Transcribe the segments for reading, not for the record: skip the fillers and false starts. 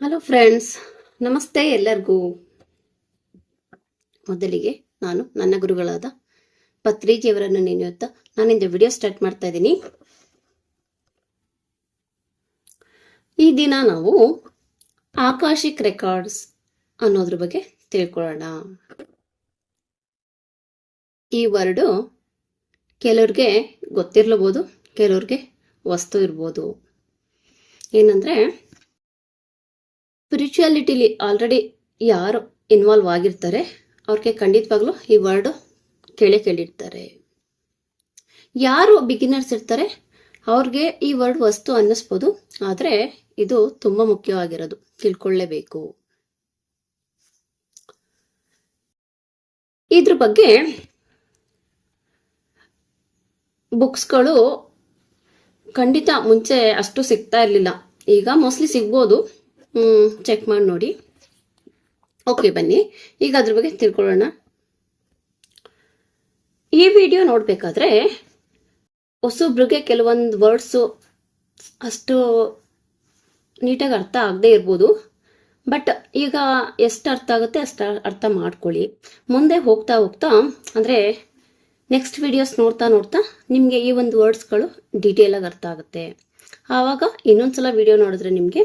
Hello friends, ನಮಸ್ತೆ ಎಲ್ಲರಿಗೂ. ಮೊದಲಿಗೆ ನಾನು ನನ್ನ ಗುರುಗಳಾದ ಪತ್ರಿಜಿಯವರನ್ನು ನೆನೆಯುತ್ತಾ ನಾನಿಂದ ವಿಡಿಯೋ ಸ್ಟಾರ್ಟ್ ಮಾಡ್ತಾ ಇದ್ದೀನಿ. ಈ ದಿನ ನಾವು ಆಕಾಶಿಕ್ ರೆಕಾರ್ಡ್ಸ್ ಅನ್ನೋದ್ರ ಬಗ್ಗೆ ತಿಳ್ಕೊಳ್ಳೋಣ. ಈ ವರ್ಡು ಕೆಲವ್ರಿಗೆ ಗೊತ್ತಿರಲಬಹುದು, ಕೆಲವ್ರಿಗೆ ವಸ್ತು ಇರ್ಬೋದು. ಏನಂದ್ರೆ ಸ್ಪಿರಿಚುಯಾಲಿಟಿಲಿ ಆಲ್ರೆಡಿ ಯಾರು ಇನ್ವಾಲ್ವ್ ಆಗಿರ್ತಾರೆ ಅವ್ರಿಗೆ ಖಂಡಿತವಾಗ್ಲೂ ಈ ವರ್ಡ್ ಕೇಳಿರ್ತಾರೆ. ಯಾರು ಬಿಗಿನರ್ಸ್ ಇರ್ತಾರೆ ಅವ್ರಿಗೆ ಈ ವರ್ಡ್ ವಸ್ತು ಅನ್ನಿಸ್ಬೋದು, ಆದರೆ ಇದು ತುಂಬಾ ಮುಖ್ಯವಾಗಿರೋದು, ತಿಳ್ಕೊಳ್ಳೇಬೇಕು. ಇದ್ರ ಬಗ್ಗೆ ಬುಕ್ಸ್ಗಳು ಖಂಡಿತ ಮುಂಚೆ ಅಷ್ಟು ಸಿಗ್ತಾ ಇರಲಿಲ್ಲ. ಈಗ ಮೋಸ್ಟ್ಲಿ ಸಿಗ್ಬೋದು, ಚೆಕ್ ಮಾಡಿ ನೋಡಿ. ಓಕೆ, ಬನ್ನಿ ಈಗ ಅದ್ರ ಬಗ್ಗೆ ತಿಳ್ಕೊಳ್ಳೋಣ. ಈ ವಿಡಿಯೋ ನೋಡ್ಬೇಕಾದ್ರೆ ಹೊಸೊಬ್ರಿಗೆ ಕೆಲವೊಂದು ವರ್ಡ್ಸು ಅಷ್ಟು ನೀಟಾಗಿ ಅರ್ಥ ಆಗದೆ ಇರ್ಬೋದು. ಬಟ್ ಈಗ ಎಷ್ಟು ಅರ್ಥ ಆಗುತ್ತೆ ಅಷ್ಟು ಅರ್ಥ ಮಾಡ್ಕೊಳ್ಳಿ. ಮುಂದೆ ಹೋಗ್ತಾ ಹೋಗ್ತಾ ಅಂದರೆ ನೆಕ್ಸ್ಟ್ ವಿಡಿಯೋಸ್ ನೋಡ್ತಾ ನೋಡ್ತಾ ನಿಮಗೆ ಈ ಒಂದು ವರ್ಡ್ಸ್ಗಳು ಡೀಟೇಲಾಗಿ ಅರ್ಥ ಆಗುತ್ತೆ. ಆವಾಗ ಇನ್ನೊಂದ್ಸಲ ವಿಡಿಯೋ ನೋಡಿದ್ರೆ ನಿಮಗೆ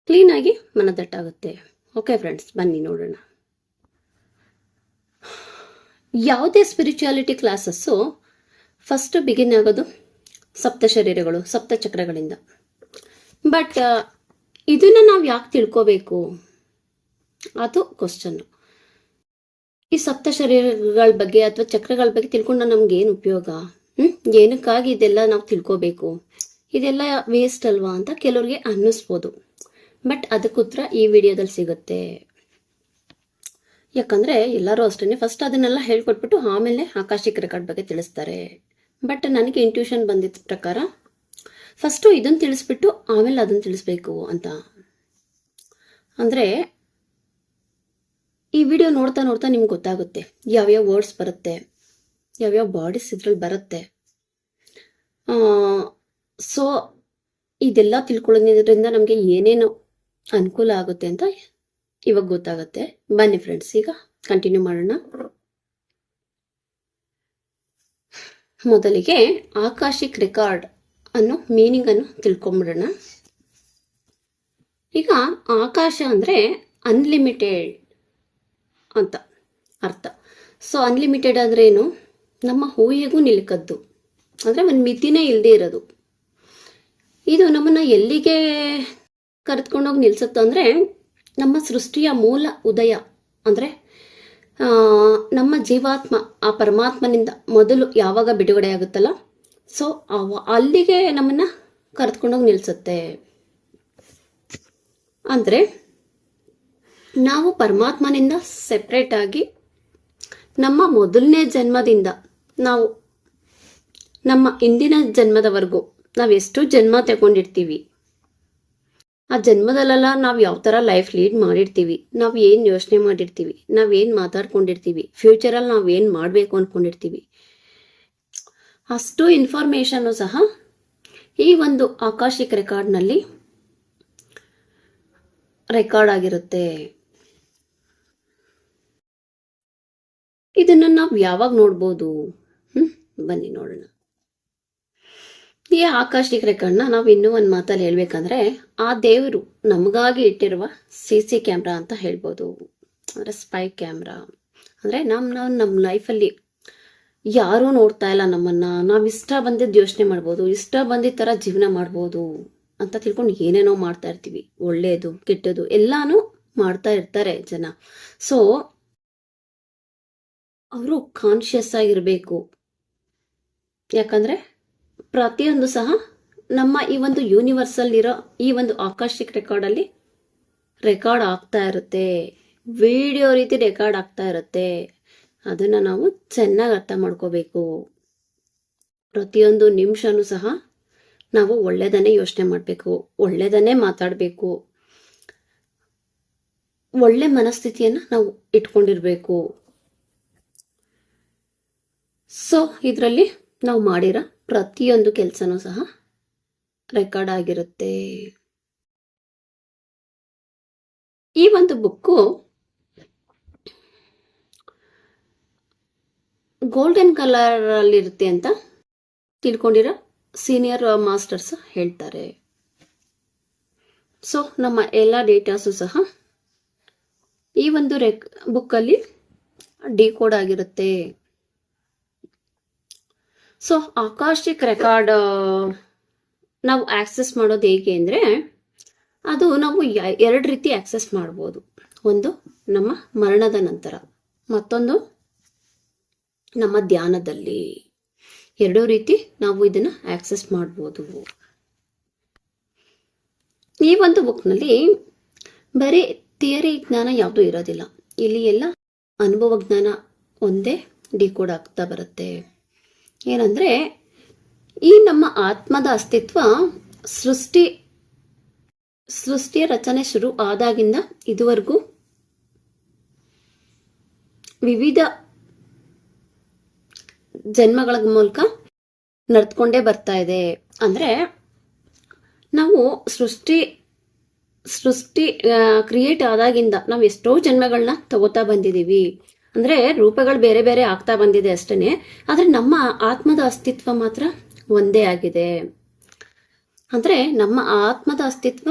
ಕ್ಲೀನಾಗಿ ಮನದಟ್ಟಾಗುತ್ತೆ. ಓಕೆ ಫ್ರೆಂಡ್ಸ್, ಬನ್ನಿ ನೋಡೋಣ. ಯಾವುದೇ ಸ್ಪಿರಿಚುಯಾಲಿಟಿ ಕ್ಲಾಸಸ್ಸು ಫಸ್ಟ್ ಬಿಗಿನ್ ಆಗೋದು ಸಪ್ತ ಶರೀರಗಳು, ಸಪ್ತ ಚಕ್ರಗಳಿಂದ. ಬಟ್ ಇದನ್ನ ನಾವು ಯಾಕೆ ತಿಳ್ಕೋಬೇಕು, ಅದು ಕ್ವಶನ್ನು. ಈ ಸಪ್ತ ಶರೀರಗಳ ಬಗ್ಗೆ ಅಥವಾ ಚಕ್ರಗಳ ಬಗ್ಗೆ ತಿಳ್ಕೊಂಡು ನಮ್ಗೆ ಏನು ಉಪಯೋಗ? ಏನಕ್ಕಾಗಿ ಇದೆಲ್ಲ ನಾವು ತಿಳ್ಕೋಬೇಕು? ಇದೆಲ್ಲ ವೇಸ್ಟ್ ಅಲ್ವಾ ಅಂತ ಕೆಲವ್ರಿಗೆ ಅನ್ನಿಸ್ಬೋದು. ಬಟ್ ಅದಕ್ಕೆ ಉತ್ತರ ಈ ವಿಡಿಯೋದಲ್ಲಿ ಸಿಗುತ್ತೆ. ಯಾಕಂದ್ರೆ ಎಲ್ಲರೂ ಅಷ್ಟೇ ಫಸ್ಟ್ ಅದನ್ನೆಲ್ಲ ಹೇಳ್ಕೊಟ್ಬಿಟ್ಟು ಆಮೇಲೆ ಆಕಾಶಿಕ್ ರೆಕಾರ್ಡ್ ಬಗ್ಗೆ ತಿಳಿಸ್ತಾರೆ. ಬಟ್ ನನಗೆ ಇಂಟ್ಯೂಷನ್ ಬಂದಿದ್ದ ಪ್ರಕಾರ ಫಸ್ಟು ಇದನ್ನು ತಿಳಿಸ್ಬಿಟ್ಟು ಆಮೇಲೆ ಅದನ್ನು ತಿಳಿಸ್ಬೇಕು ಅಂತ. ಅಂದರೆ ಈ ವಿಡಿಯೋ ನೋಡ್ತಾ ನೋಡ್ತಾ ನಿಮ್ಗೆ ಗೊತ್ತಾಗುತ್ತೆ ಯಾವ್ಯಾವ ವರ್ಡ್ಸ್ ಬರುತ್ತೆ, ಯಾವ್ಯಾವ ಬಾಡೀಸ್ ಇದ್ರಲ್ಲಿ ಬರುತ್ತೆ. ಸೊ ಇದೆಲ್ಲ ತಿಳ್ಕೊಳ್ಳೋದ್ರಿಂದ ನಮಗೆ ಏನೇನು ಅನುಕೂಲ ಆಗುತ್ತೆ ಅಂತ ಇವಾಗ ಗೊತ್ತಾಗುತ್ತೆ. ಬನ್ನಿ ಫ್ರೆಂಡ್ಸ್, ಈಗ ಕಂಟಿನ್ಯೂ ಮಾಡೋಣ. ಮೊದಲಿಗೆ ಆಕಾಶಿಕ್ ರೆಕಾರ್ಡ್ ಅನ್ನೋ ಮೀನಿಂಗ್ ಅನ್ನು ತಿಳ್ಕೊಂಬಿಡೋಣ. ಈಗ ಆಕಾಶ ಅಂದ್ರೆ ಅನ್ಲಿಮಿಟೆಡ್ ಅಂತ ಅರ್ಥ. ಸೊ ಅನ್ಲಿಮಿಟೆಡ್ ಅಂದ್ರೆ ಏನು? ನಮ್ಮ ಊಹೆಗೂ ನಿಲುಕದ್ದು, ಅಂದ್ರೆ ಒಂದು ಮಿತಿನೇ ಇಲ್ಲದೆ ಇರೋದು. ಇದು ನಮ್ಮನ್ನ ಎಲ್ಲಿಗೆ ಕರೆದುಕೊಂಡೋಗಿ ನಿಲ್ಸುತ್ತೆ ಅಂದ್ರೆ ನಮ್ಮ ಸೃಷ್ಟಿಯ ಮೂಲ ಉದಯ, ಅಂದ್ರೆ ನಮ್ಮ ಜೀವಾತ್ಮ ಆ ಪರಮಾತ್ಮನಿಂದ ಮೊದಲು ಯಾವಾಗ ಬಿಡುಗಡೆ ಆಗುತ್ತಲ್ಲ, ಸೊ ಅಲ್ಲಿಗೆ ನಮ್ಮನ್ನ ಕರೆದುಕೊಂಡೋಗಿ ನಿಲ್ಸುತ್ತೆ. ಅಂದ್ರೆ ನಾವು ಪರಮಾತ್ಮನಿಂದ ಸೆಪ್ರೇಟ್ ಆಗಿ ನಮ್ಮ ಮೊದಲನೇ ಜನ್ಮದಿಂದ ನಾವು ನಮ್ಮ ಇಂದಿನ ಜನ್ಮದವರೆಗೂ ನಾವೆಷ್ಟು ಜನ್ಮ ತಗೊಂಡಿರ್ತೀವಿ, ಆ ಜನ್ಮದಲ್ಲೆಲ್ಲ ನಾವು ಯಾವ ಥರ ಲೈಫ್ ಲೀಡ್ ಮಾಡಿರ್ತೀವಿ, ನಾವು ಏನು ಯೋಚನೆ ಮಾಡಿರ್ತೀವಿ, ನಾವೇನು ಮಾತಾಡ್ಕೊಂಡಿರ್ತೀವಿ, ಫ್ಯೂಚರಲ್ಲಿ ನಾವು ಏನು ಮಾಡಬೇಕು ಅಂದ್ಕೊಂಡಿರ್ತೀವಿ, ಅಷ್ಟು ಇನ್ಫಾರ್ಮೇಷನ್ನು ಸಹ ಈ ಒಂದು ಆಕಾಶಿಕ್ ರೆಕಾರ್ಡ್ನಲ್ಲಿ ರೆಕಾರ್ಡ್ ಆಗಿರುತ್ತೆ. ಇದನ್ನು ನಾವು ಯಾವಾಗ ನೋಡ್ಬೋದು? ಬನ್ನಿ ನೋಡೋಣ. ಈ ಆಕಾಶಿಕ್ ರೆಕಾರ್ಡ್ನ ನಾವು ಇನ್ನೂ ಒಂದು ಮಾತಲ್ಲಿ ಹೇಳ್ಬೇಕಂದ್ರೆ ಆ ದೇವರು ನಮಗಾಗಿ ಇಟ್ಟಿರುವ CC ಕ್ಯಾಮ್ರಾ ಅಂತ ಹೇಳ್ಬೋದು. ಅಂದರೆ ಸ್ಪೈ ಕ್ಯಾಮ್ರಾ. ಅಂದರೆ ನಮ್ಮ ಲೈಫಲ್ಲಿ ಯಾರೂ ನೋಡ್ತಾ ಇಲ್ಲ ನಮ್ಮನ್ನ, ನಾವು ಇಷ್ಟ ಬಂದಿದ್ದು ಯೋಚನೆ ಮಾಡ್ಬೋದು, ಇಷ್ಟ ಬಂದಿದ್ದ ಥರ ಜೀವನ ಮಾಡ್ಬೋದು ಅಂತ ತಿಳ್ಕೊಂಡು ಏನೇನೋ ಮಾಡ್ತಾ ಇರ್ತೀವಿ. ಒಳ್ಳೇದು ಕೆಟ್ಟದು ಎಲ್ಲಾನು ಮಾಡ್ತಾ ಇರ್ತಾರೆ ಜನ. ಸೊ ಅವರು ಕಾನ್ಷಿಯಸ್ ಆಗಿರಬೇಕು. ಯಾಕಂದ್ರೆ ಪ್ರತಿಯೊಂದು ಸಹ ನಮ್ಮ ಈ ಒಂದು ಯೂನಿವರ್ಸಲ್ ಇರೋ ಈ ಒಂದು ಆಕಾಶಿಕ್ ರೆಕಾರ್ಡಲ್ಲಿ ರೆಕಾರ್ಡ್ ಆಗ್ತಾ ಇರುತ್ತೆ, ವಿಡಿಯೋ ರೀತಿ ರೆಕಾರ್ಡ್ ಆಗ್ತಾ ಇರುತ್ತೆ. ಅದನ್ನ ನಾವು ಚೆನ್ನಾಗಿ ಅರ್ಥ ಮಾಡ್ಕೋಬೇಕು. ಪ್ರತಿಯೊಂದು ನಿಮಿಷನೂ ಸಹ ನಾವು ಒಳ್ಳೆಯದನ್ನೇ ಯೋಚನೆ ಮಾಡಬೇಕು, ಒಳ್ಳೆಯದನ್ನೇ ಮಾತಾಡಬೇಕು, ಒಳ್ಳೆ ಮನಸ್ಥಿತಿಯನ್ನು ನಾವು ಇಟ್ಕೊಂಡಿರ್ಬೇಕು. ಸೊ ಇದರಲ್ಲಿ ನಾವು ಮಾಡಿರೋ ಪ್ರತಿಯೊಂದು ಕೆಲಸನೂ ಸಹ ರೆಕಾರ್ಡ್ ಆಗಿರುತ್ತೆ. ಈ ಒಂದು ಬುಕ್ಕು ಗೋಲ್ಡನ್ ಕಲರ್ ಅಲ್ಲಿ ಇರುತ್ತೆ ಅಂತ ತಿಳ್ಕೊಂಡಿರೋ ಸೀನಿಯರ್ ಮಾಸ್ಟರ್ಸ್ ಹೇಳ್ತಾರೆ. ಸೊ ನಮ್ಮ ಎಲ್ಲ ಡೇಟಾಸು ಸಹ ಈ ಒಂದು ಬುಕ್ಕಲ್ಲಿ ಡಿಕೋಡ್ ಆಗಿರುತ್ತೆ. ಸೊ ಆಕಾಶಿಕ್ ರೆಕಾರ್ಡ್ ನಾವು ಆಕ್ಸೆಸ್ ಮಾಡೋದು ಹೇಗೆ ಅಂದರೆ, ಅದು ನಾವು ಎರಡು ರೀತಿ ಆಕ್ಸೆಸ್ ಮಾಡ್ಬೋದು. ಒಂದು ನಮ್ಮ ಮರಣದ ನಂತರ, ಮತ್ತೊಂದು ನಮ್ಮ ಧ್ಯಾನದಲ್ಲಿ. ಎರಡೂ ರೀತಿ ನಾವು ಇದನ್ನು ಆಕ್ಸೆಸ್ ಮಾಡ್ಬೋದು. ಈ ಒಂದು ಬುಕ್ನಲ್ಲಿ ಬರೀ ಥಿಯರಿ ಜ್ಞಾನ ಯಾವುದೂ ಇರೋದಿಲ್ಲ. ಇಲ್ಲಿ ಎಲ್ಲ ಅನುಭವ ಜ್ಞಾನ ಒಂದೇ ಡಿಕೋಡ್ ಆಗ್ತಾ ಬರುತ್ತೆ. ಏನಂದರೆ, ಈ ನಮ್ಮ ಆತ್ಮದ ಅಸ್ತಿತ್ವ ಸೃಷ್ಟಿಯ ರಚನೆ ಶುರು ಆದಾಗಿಂದ ಇದುವರೆಗೂ ವಿವಿಧ ಜನ್ಮಗಳ ಮೂಲಕ ನಡ್ಕೊಂಡೇ ಬರ್ತಾ ಇದೆ. ಅಂದರೆ ನಾವು ಸೃಷ್ಟಿ ಕ್ರಿಯೇಟ್ ಆದಾಗಿಂದ ನಾವು ಎಷ್ಟೋ ಜನ್ಮಗಳನ್ನ ತಗೋತಾ ಬಂದಿದ್ದೀವಿ. ಅಂದರೆ ರೂಪಗಳು ಬೇರೆ ಬೇರೆ ಆಗ್ತಾ ಬಂದಿದೆ ಅಷ್ಟೇ, ಆದರೆ ನಮ್ಮ ಆತ್ಮದ ಅಸ್ತಿತ್ವ ಮಾತ್ರ ಒಂದೇ ಆಗಿದೆ. ಅಂದರೆ ನಮ್ಮ ಆತ್ಮದ ಅಸ್ತಿತ್ವ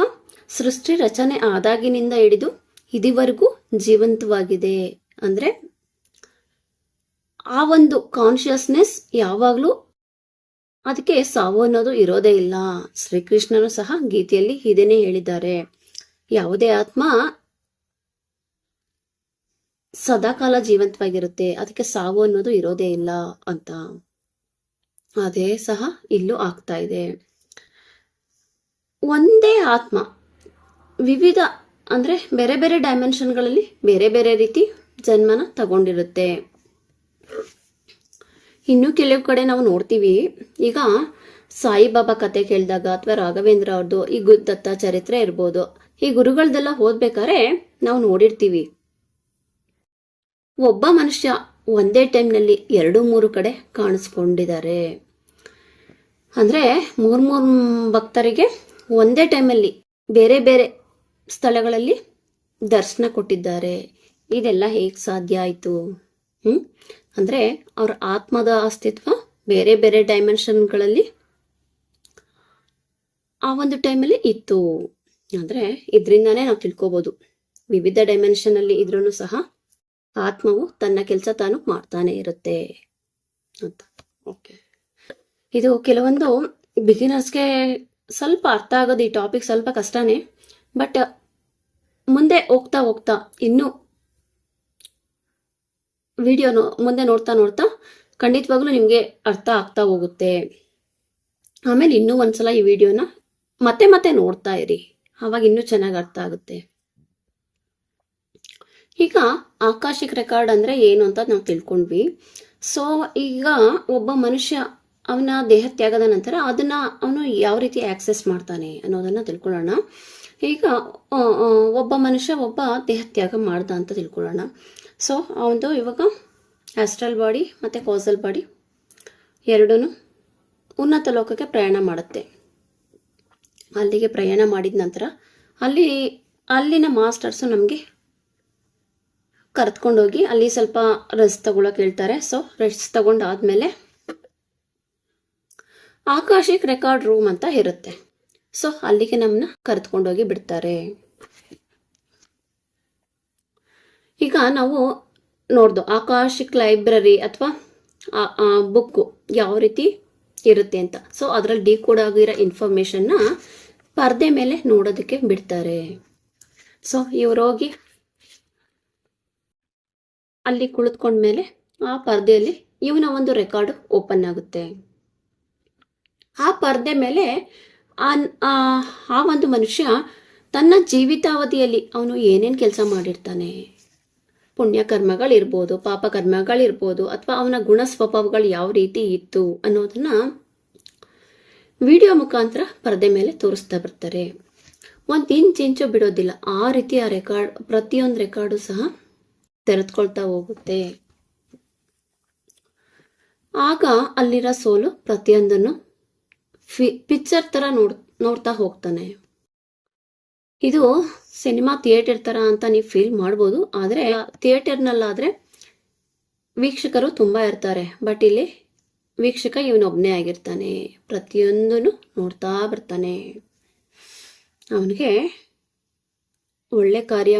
ಸೃಷ್ಟಿ ರಚನೆ ಆದಾಗಿನಿಂದ ಹಿಡಿದು ಇದುವರೆಗೂ ಜೀವಂತವಾಗಿದೆ. ಅಂದರೆ ಆ ಒಂದು ಕಾನ್ಷಿಯಸ್ನೆಸ್ ಯಾವಾಗಲೂ, ಅದಕ್ಕೆ ಸಾವು ಅನ್ನೋದು ಇರೋದೇ ಇಲ್ಲ. ಶ್ರೀಕೃಷ್ಣನು ಸಹ ಗೀತೆಯಲ್ಲಿ ಇದನ್ನೇ ಹೇಳಿದ್ದಾರೆ, ಯಾವುದೇ ಆತ್ಮ ಸದಾಕಾಲ ಜೀವಂತವಾಗಿರುತ್ತೆ, ಅದಕ್ಕೆ ಸಾವು ಅನ್ನೋದು ಇರೋದೇ ಇಲ್ಲ ಅಂತ. ಅದೇ ಸಹ ಇಲ್ಲೂ ಆಗ್ತಾ ಇದೆ. ಒಂದೇ ಆತ್ಮ ವಿವಿಧ ಅಂದರೆ ಬೇರೆ ಬೇರೆ ಡೈಮೆನ್ಷನ್ಗಳಲ್ಲಿ ಬೇರೆ ಬೇರೆ ರೀತಿ ಜನ್ಮನ ತಗೊಂಡಿರುತ್ತೆ. ಇನ್ನು ಕೆಲವು ಕಡೆ ನಾವು ನೋಡ್ತೀವಿ, ಈಗ ಸಾಯಿಬಾಬಾ ಕತೆ ಕೇಳಿದಾಗ ಅಥವಾ ರಾಘವೇಂದ್ರ ಅವ್ರದ್ದು ಈ ದತ್ತ ಚರಿತ್ರೆ ಇರ್ಬೋದು, ಈ ಗುರುಗಳದೆಲ್ಲ ಓದ್ಬೇಕಾದ್ರೆ ನಾವು ನೋಡಿರ್ತೀವಿ, ಒಬ್ಬ ಮನುಷ್ಯ ಒಂದೇ ಟೈಮ್ನಲ್ಲಿ 2-3 ಕಡೆ ಕಾಣಿಸ್ಕೊಂಡಿದ್ದಾರೆ. ಅಂದರೆ 3 ಭಕ್ತರಿಗೆ ಒಂದೇ ಟೈಮಲ್ಲಿ ಬೇರೆ ಬೇರೆ ಸ್ಥಳಗಳಲ್ಲಿ ದರ್ಶನ ಕೊಟ್ಟಿದ್ದಾರೆ. ಇದೆಲ್ಲ ಹೇಗೆ ಸಾಧ್ಯ ಆಯಿತು? ಅಂದರೆ ಅವ್ರ ಆತ್ಮದ ಅಸ್ತಿತ್ವ ಬೇರೆ ಬೇರೆ ಡೈಮೆನ್ಷನ್ಗಳಲ್ಲಿ ಆ ಒಂದು ಟೈಮಲ್ಲಿ ಇತ್ತು. ಅಂದರೆ ಇದರಿಂದಾನೇ ನಾವು ತಿಳ್ಕೊಬೋದು, ವಿವಿಧ ಡೈಮೆನ್ಷನಲ್ಲಿ ಇದ್ರೂ ಸಹ ಆತ್ಮವು ತನ್ನ ಕೆಲಸ ತಾನು ಮಾಡ್ತಾನೆ ಇರುತ್ತೆ ಅಂತ. ಓಕೆ, ಇದು ಕೆಲವೊಂದು ಬಿಗಿನರ್ಸ್ಗೆ ಸ್ವಲ್ಪ ಅರ್ಥ ಆಗೋದು, ಈ ಟಾಪಿಕ್ ಸ್ವಲ್ಪ ಕಷ್ಟನೇ. ಬಟ್ ಮುಂದೆ ಹೋಗ್ತಾ ಹೋಗ್ತಾ ಇನ್ನೂ ವಿಡಿಯೋನು ಮುಂದೆ ನೋಡ್ತಾ ನೋಡ್ತಾ ಖಂಡಿತವಾಗ್ಲೂ ನಿಮಗೆ ಅರ್ಥ ಆಗ್ತಾ ಹೋಗುತ್ತೆ. ಆಮೇಲೆ ಇನ್ನೂ ಒಂದ್ಸಲ ಈ ವಿಡಿಯೋನ ಮತ್ತೆ ಮತ್ತೆ ನೋಡ್ತಾ ಇರಿ, ಆವಾಗ ಇನ್ನೂ ಚೆನ್ನಾಗಿ ಅರ್ಥ ಆಗುತ್ತೆ. ಈಗ ಆಕಾಶಿಕ್ ರೆಕಾರ್ಡ್ ಅಂದರೆ ಏನು ಅಂತ ನಾವು ತಿಳ್ಕೊಂಡ್ವಿ. ಸೊ ಈಗ ಒಬ್ಬ ಮನುಷ್ಯ ಅವನ ದೇಹ ತ್ಯಾಗದ ನಂತರ ಅದನ್ನು ಅವನು ಯಾವ ರೀತಿ ಆಕ್ಸೆಸ್ ಮಾಡ್ತಾನೆ ಅನ್ನೋದನ್ನು ತಿಳ್ಕೊಳ್ಳೋಣ. ಈಗ ಒಬ್ಬ ಮನುಷ್ಯ ಒಬ್ಬ ದೇಹ ತ್ಯಾಗ ಮಾಡ್ದ ಅಂತ ತಿಳ್ಕೊಳ್ಳೋಣ. ಸೊ ಅವನು ಇವಾಗ ಆಸ್ಟ್ರಲ್ ಬಾಡಿ ಮತ್ತು ಕಾಸಲ್ ಬಾಡಿ ಎರಡೂ ಉನ್ನತ ಲೋಕಕ್ಕೆ ಪ್ರಯಾಣ ಮಾಡುತ್ತೆ. ಅಲ್ಲಿಗೆ ಪ್ರಯಾಣ ಮಾಡಿದ ನಂತರ ಅಲ್ಲಿನ ಮಾಸ್ಟರ್ಸು ನಮಗೆ ಕರೆದುಕೊಂಡೋಗಿ ಅಲ್ಲಿ ಸ್ವಲ್ಪ ರೆಸ್ಟ್ ತಗೊಳಕ್ಕೆ ಹೇಳ್ತಾರೆ. ಸೊ ರೆಸ್ಟ್ ತಗೊಂಡಾದ್ಮೇಲೆ ಆಕಾಶಿಕ್ ರೆಕಾರ್ಡ್ ರೂಮ್ ಅಂತ ಇರುತ್ತೆ. ಸೊ ಅಲ್ಲಿಗೆ ನಮ್ಮನ್ನ ಕರೆದುಕೊಂಡೋಗಿ ಬಿಡ್ತಾರೆ. ಈಗ ನಾವು ನೋಡ್ದು ಆಕಾಶಿಕ್ ಲೈಬ್ರರಿ ಅಥವಾ ಬುಕ್ಕು ಯಾವ ರೀತಿ ಇರುತ್ತೆ ಅಂತ. ಸೊ ಅದರಲ್ಲಿ ಡಿಕೋಡ್ ಆಗಿರೋ ಇನ್ಫಾರ್ಮೇಷನ್ನ ಪರದೆ ಮೇಲೆ ನೋಡೋದಕ್ಕೆ ಬಿಡ್ತಾರೆ. ಸೊ ಇವ್ರು ಹೋಗಿ ಅಲ್ಲಿ ಕುಳಿತುಕೊಂಡ್ಮೇಲೆ ಆ ಪರದೆಯಲ್ಲಿ ಇವನ ಒಂದು ರೆಕಾರ್ಡ್ ಓಪನ್ ಆಗುತ್ತೆ. ಆ ಪರದೆ ಮೇಲೆ ಆ ಒಂದು ಮನುಷ್ಯ ತನ್ನ ಜೀವಿತಾವಧಿಯಲ್ಲಿ ಅವನು ಏನೇನು ಕೆಲಸ ಮಾಡಿರ್ತಾನೆ, ಪುಣ್ಯಕರ್ಮಗಳಿರ್ಬೋದು, ಪಾಪಕರ್ಮಗಳಿರ್ಬೋದು, ಅಥವಾ ಅವನ ಗುಣ ಸ್ವಭಾವಗಳು ಯಾವ ರೀತಿ ಇತ್ತು ಅನ್ನೋದನ್ನ ವಿಡಿಯೋ ಮುಖಾಂತರ ಪರದೆ ಮೇಲೆ ತೋರಿಸ್ತಾ ಬರ್ತಾರೆ. ಒಂದು ಇಂಚು ಬಿಡೋದಿಲ್ಲ. ಆ ರೀತಿ ಆ ರೆಕಾರ್ಡ್, ಪ್ರತಿಯೊಂದು ರೆಕಾರ್ಡು ಸಹ ತೆರೆದುಕೊಳ್ತಾ ಹೋಗುತ್ತೆ. ಆಗ ಅಲ್ಲಿರೋ ಸೋಲು ಪ್ರತಿಯೊಂದನ್ನು ಪಿಕ್ಚರ್ ಥರ ನೋಡ್ತಾ ಹೋಗ್ತಾನೆ. ಇದು ಸಿನಿಮಾ ಥಿಯೇಟರ್ ಥರ ಅಂತ ನೀವು ಫೀಲ್ ಮಾಡ್ಬೋದು. ಆದರೆ ಥಿಯೇಟರ್ನಲ್ಲಾದರೆ ವೀಕ್ಷಕರು ತುಂಬ ಇರ್ತಾರೆ. ಬಟ್ ಇಲ್ಲಿ ವೀಕ್ಷಕ ಇವನೊಬ್ಬನೇ ಆಗಿರ್ತಾನೆ. ಪ್ರತಿಯೊಂದನ್ನು ನೋಡ್ತಾ ಬರ್ತಾನೆ. ಅವನಿಗೆ ಒಳ್ಳೆ ಕಾರ್ಯ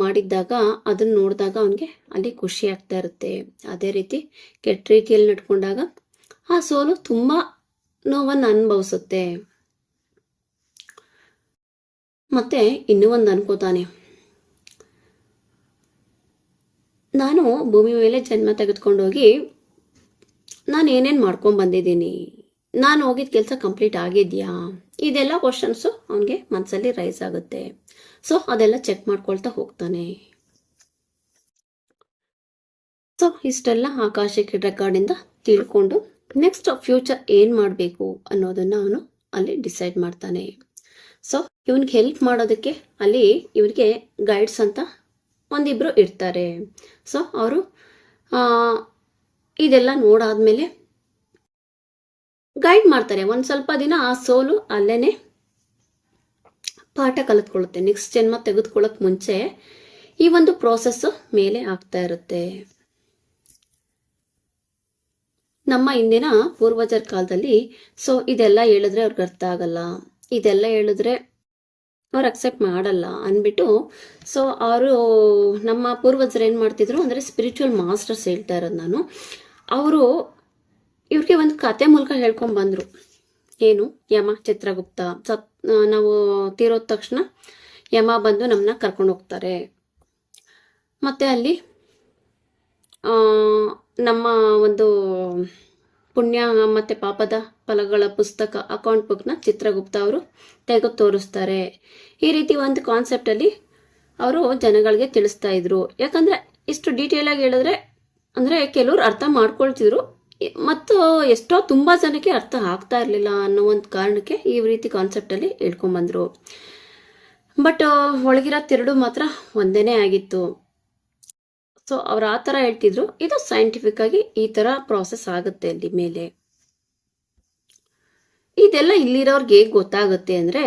ಮಾಡಿದ್ದಾಗ ಅದನ್ನು ನೋಡಿದಾಗ ಅವನಿಗೆ ಅಲ್ಲಿ ಖುಷಿ ಆಗ್ತಾ ಇರುತ್ತೆ. ಅದೇ ರೀತಿ ಕೆಟ್ಟ ರೀತಿಯಲ್ಲಿ ನಡ್ಕೊಂಡಾಗ ಆ ಸೋಲು ತುಂಬ ನೋವನ್ನು ಅನುಭವಿಸುತ್ತೆ. ಮತ್ತೆ ಇನ್ನೂ ಒಂದು ಅನ್ಕೋತಾನೆ, ನಾನು ಭೂಮಿ ಮೇಲೆ ಜನ್ಮ ತೆಗೆದುಕೊಂಡೋಗಿ ನಾನು ಏನೇನು ಮಾಡ್ಕೊಂಡು ಬಂದಿದ್ದೀನಿ, ನಾನು ಹೋಗಿದ್ದ ಕೆಲಸ ಕಂಪ್ಲೀಟ್ ಆಗಿದೆಯಾ, ಇದೆಲ್ಲ ಕ್ವಶನ್ಸು ಅವನಿಗೆ ಮನಸ್ಸಲ್ಲಿ ರೈಸ್ ಆಗುತ್ತೆ. ಸೊ ಅದೆಲ್ಲ ಚೆಕ್ ಮಾಡ್ಕೊಳ್ತಾ ಹೋಗ್ತಾನೆ. ಸೊ ಇಷ್ಟೆಲ್ಲ ಆಕಾಶಿಕ್ ರೆಕಾರ್ಡಿಂದ ತಿಳ್ಕೊಂಡು ನೆಕ್ಸ್ಟ್ ಫ್ಯೂಚರ್ ಏನು ಮಾಡಬೇಕು ಅನ್ನೋದನ್ನು ಅವನು ಅಲ್ಲಿ ಡಿಸೈಡ್ ಮಾಡ್ತಾನೆ. ಸೊ ಇವನಿಗೆ ಹೆಲ್ಪ್ ಮಾಡೋದಕ್ಕೆ ಅಲ್ಲಿ ಇವನಿಗೆ ಗೈಡ್ಸ್ ಅಂತ ಒಂದಿಬ್ಬರು ಇರ್ತಾರೆ. ಸೊ ಅವರು ಇದೆಲ್ಲ ನೋಡಾದ್ಮೇಲೆ ಗೈಡ್ ಮಾಡ್ತಾರೆ. ಒಂದು ಸ್ವಲ್ಪ ದಿನ ಆ ಸೋಲು ಅಲ್ಲೇನೆ ಪಾಠ ಕಲಿತ್ಕೊಳ್ಳುತ್ತೆ. ನೆಕ್ಸ್ಟ್ ಜನ್ಮ ತೆಗೆದುಕೊಳ್ಳೋಕೆ ಮುಂಚೆ ಈ ಒಂದು ಪ್ರೋಸೆಸ್ ಮೇಲೆ ಆಗ್ತಾ ಇರುತ್ತೆ. ನಮ್ಮ ಇಂದಿನ ಪೂರ್ವಜರ ಕಾಲದಲ್ಲಿ ಸೊ ಇದೆಲ್ಲ ಹೇಳಿದ್ರೆ ಅವ್ರಿಗೆ ಅರ್ಥ ಆಗಲ್ಲ, ಇದೆಲ್ಲ ಹೇಳಿದ್ರೆ ಅವ್ರು ಅಕ್ಸೆಪ್ಟ್ ಮಾಡಲ್ಲ ಅಂದ್ಬಿಟ್ಟು ಸೊ ಅವರು ನಮ್ಮ ಪೂರ್ವಜರು ಏನು ಮಾಡ್ತಿದ್ರು ಅಂದರೆ ಸ್ಪಿರಿಚುವಲ್ ಮಾಸ್ಟರ್ಸ್ ಹೇಳ್ತಾ ಇರೋದು ನಾನು. ಅವರು ಇವ್ರಿಗೆ ಒಂದು ಕತೆ ಮೂಲಕ ಹೇಳ್ಕೊಂಡು ಬಂದರು. ಏನು, ಯಮ ಚಿತ್ರಗುಪ್ತ ನಾವು ತೀರೋದ ತಕ್ಷಣ ಯಮ ಬಂದು ನಮ್ಮನ್ನ ಕರ್ಕೊಂಡು ಹೋಗ್ತಾರೆ. ಮತ್ತು ಅಲ್ಲಿ ನಮ್ಮ ಒಂದು ಪುಣ್ಯ ಮತ್ತು ಪಾಪದ ಫಲಗಳ ಪುಸ್ತಕ ಅಕೌಂಟ್ ಬುಕ್ನ ಚಿತ್ರಗುಪ್ತ ಅವರು ತೆಗೆದು ತೋರಿಸ್ತಾರೆ. ಈ ರೀತಿ ಒಂದು ಕಾನ್ಸೆಪ್ಟಲ್ಲಿ ಅವರು ಜನಗಳಿಗೆ ತಿಳಿಸ್ತಾ ಇದ್ರು. ಯಾಕಂದರೆ ಇಷ್ಟು ಡೀಟೇಲಾಗಿ ಹೇಳಿದ್ರೆ ಅಂದರೆ ಕೆಲವ್ರು ಅರ್ಥ ಮಾಡ್ಕೊಳ್ತಿದ್ರು ಮತ್ತು ಎಷ್ಟೋ ತುಂಬ ಜನಕ್ಕೆ ಅರ್ಥ ಆಗ್ತಾ ಇರಲಿಲ್ಲ ಅನ್ನೋ ಒಂದು ಕಾರಣಕ್ಕೆ ಈ ರೀತಿ ಕಾನ್ಸೆಪ್ಟಲ್ಲಿ ಹೇಳ್ಕೊಂಬಂದರು. ಬಟ್ ಒಳಗಿರೋ ತಿರುಳು ಮಾತ್ರ ಒಂದೇ ಆಗಿತ್ತು. ಸೊ ಅವ್ರು ಆ ಥರ ಹೇಳ್ತಿದ್ರು. ಇದು ಸೈಂಟಿಫಿಕ್ ಆಗಿ ಈ ಥರ ಪ್ರಾಸೆಸ್ ಆಗುತ್ತೆ ಅಲ್ಲಿ ಮೇಲೆ. ಇದೆಲ್ಲ ಇಲ್ಲಿರೋರ್ಗೆ ಹೇಗೆ ಗೊತ್ತಾಗುತ್ತೆ ಅಂದರೆ,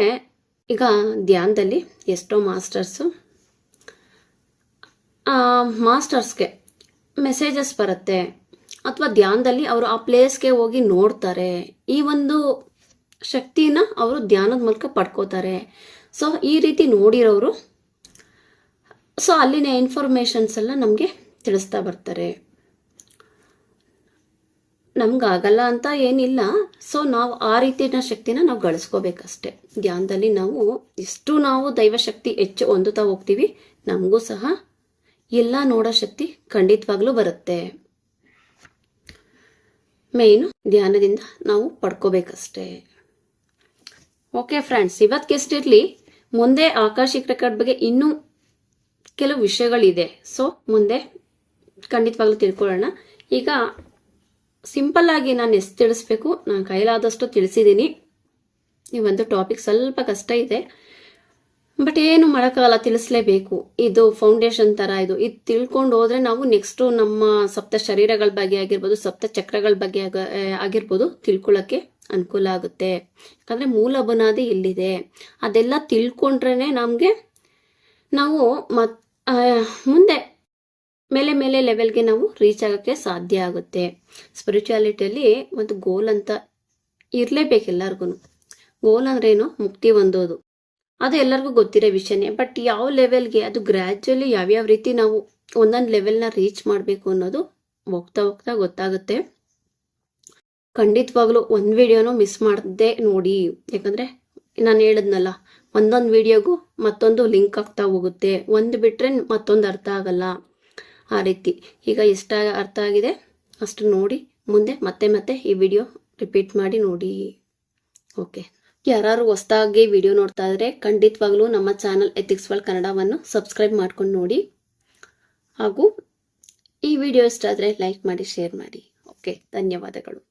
ಈಗ ಧ್ಯಾನದಲ್ಲಿ ಎಷ್ಟೋ ಮಾಸ್ಟರ್ಸ್ಗೆ ಮೆಸೇಜಸ್ ಬರುತ್ತೆ, ಅಥವಾ ಧ್ಯಾನದಲ್ಲಿ ಅವರು ಆ ಪ್ಲೇಸ್ಗೆ ಹೋಗಿ ನೋಡ್ತಾರೆ. ಈ ಒಂದು ಶಕ್ತಿನ ಅವರು ಧ್ಯಾನದ ಮೂಲಕ ಪಡ್ಕೋತಾರೆ. ಸೊ ಈ ರೀತಿ ನೋಡಿರೋರು ಸೊ ಅಲ್ಲಿನ ಇನ್ಫಾರ್ಮೇಷನ್ಸ್ ಎಲ್ಲ ನಮಗೆ ತಿಳಿಸ್ತಾ ಬರ್ತಾರೆ. ನಮ್ಗಾಗಲ್ಲ ಅಂತ ಏನಿಲ್ಲ. ಸೊ ನಾವು ಆ ರೀತಿಯ ಶಕ್ತಿನ ನಾವು ಗಳಿಸ್ಕೋಬೇಕಷ್ಟೆ. ಧ್ಯಾನದಲ್ಲಿ ನಾವು ದೈವಶಕ್ತಿ ಹೆಚ್ಚು ಹೊಂದುತ್ತಾ ಹೋಗ್ತೀವಿ, ನಮಗೂ ಸಹ ಎಲ್ಲ ನೋಡೋ ಶಕ್ತಿ ಖಂಡಿತವಾಗ್ಲೂ ಬರುತ್ತೆ. ಮೇಯ್ನು ಧ್ಯಾನದಿಂದ ನಾವು ಪಡ್ಕೋಬೇಕಷ್ಟೆ. Okay friends, ಇವತ್ತಿಗೆಷ್ಟಿರಲಿ. ಮುಂದೆ ಆಕಾಶಿಕ್ ರೆಕಾರ್ಡ್ ಬಗ್ಗೆ ಇನ್ನೂ ಕೆಲವು ವಿಷಯಗಳಿದೆ. ಸೊ ಮುಂದೆ ಖಂಡಿತವಾಗ್ಲೂ ತಿಳ್ಕೊಳ್ಳೋಣ. ಈಗ ಸಿಂಪಲ್ ಆಗಿ ನಾನು ಎಷ್ಟು ತಿಳಿಸ್ಬೇಕು ನಾನು ಕೈಲಾದಷ್ಟು ತಿಳಿಸಿದ್ದೀನಿ. ಈ ಒಂದು ಟಾಪಿಕ್ ಸ್ವಲ್ಪ ಕಷ್ಟ ಇದೆ, ಬಟ್ ಏನು ಮಾಡೋಕ್ಕಾಗಲ್ಲ, ತಿಳಿಸ್ಲೇಬೇಕು. ಇದು ಫೌಂಡೇಶನ್ ಥರ. ಇದು ತಿಳ್ಕೊಂಡು ಹೋದ್ರೆ ನಾವು ನೆಕ್ಸ್ಟು ನಮ್ಮ ಸಪ್ತ ಶರೀರಗಳ ಬಗ್ಗೆ ಆಗಿರ್ಬೋದು, ಸಪ್ತ ಚಕ್ರಗಳ ಬಗ್ಗೆ ಆಗಿರ್ಬೋದು ತಿಳ್ಕೊಳ್ಳೋಕ್ಕೆ ಅನುಕೂಲ ಆಗುತ್ತೆ. ಯಾಕಂದರೆ ಮೂಲ ಬುನಾದಿ ಇಲ್ಲಿದೆ. ಅದೆಲ್ಲ ತಿಳ್ಕೊಂಡ್ರೇ ನಾವು ಮುಂದೆ ಮೇಲೆ ಲೆವೆಲ್ಗೆ ನಾವು ರೀಚ್ ಆಗೋಕ್ಕೆ ಸಾಧ್ಯ ಆಗುತ್ತೆ. ಸ್ಪಿರಿಚುಯಾಲಿಟಿಯಲ್ಲಿ ಒಂದು ಗೋಲ್ ಅಂತ ಇರಲೇಬೇಕು ಎಲ್ಲರಿಗೂ. ಗೋಲ್ ಅಂದ್ರೇನು? ಮುಕ್ತಿ ಹೊಂದೋದು. ಅದು ಎಲ್ಲರಿಗೂ ಗೊತ್ತಿರೋ ವಿಷಯನೇ. ಬಟ್ ಯಾವ ಲೆವೆಲ್ಗೆ, ಅದು ಗ್ರ್ಯಾಜುವಲಿ ಯಾವ್ಯಾವ ರೀತಿ ನಾವು ಒಂದೊಂದು ಲೆವೆಲ್ನ ರೀಚ್ ಮಾಡಬೇಕು ಅನ್ನೋದು ಹೋಗ್ತಾ ಗೊತ್ತಾಗುತ್ತೆ. ಖಂಡಿತವಾಗ್ಲೂ ಒಂದು ವಿಡಿಯೋನೂ ಮಿಸ್ ಮಾಡದೆ ನೋಡಿ. ಯಾಕಂದರೆ ನಾನು ಹೇಳಿದ್ನಲ್ಲ, ಒಂದೊಂದು ವಿಡಿಯೋಗೂ ಮತ್ತೊಂದು ಲಿಂಕ್ ಆಗ್ತಾ ಹೋಗುತ್ತೆ. ಒಂದು ಬಿಟ್ಟರೆ ಮತ್ತೊಂದು ಅರ್ಥ ಆಗಲ್ಲ. ಆ ರೀತಿ ಈಗ ಎಷ್ಟು ಅರ್ಥ ಆಗಿದೆ ಅಷ್ಟು ನೋಡಿ. ಮುಂದೆ ಮತ್ತೆ ಈ ವಿಡಿಯೋ ರಿಪೀಟ್ ಮಾಡಿ ನೋಡಿ. ಓಕೆ, ಯಾರು ಹೊಸದಾಗಿ ವಿಡಿಯೋ ನೋಡ್ತಾ ಇದ್ರೆ ಖಂಡಿತವಾಗ್ಲೂ ನಮ್ಮ ಚಾನಲ್ ಎಥಿಕ್ಸ್ ವರ್ಲ್ಡ್ ಕನ್ನಡವನ್ನು ಸಬ್ಸ್ಕ್ರೈಬ್ ಮಾಡ್ಕೊಂಡು ನೋಡಿ. ಹಾಗೂ ಈ ವಿಡಿಯೋ ಇಷ್ಟ ಆದರೆ ಲೈಕ್ ಮಾಡಿ, ಶೇರ್ ಮಾಡಿ. ಓಕೆ, ಧನ್ಯವಾದಗಳು.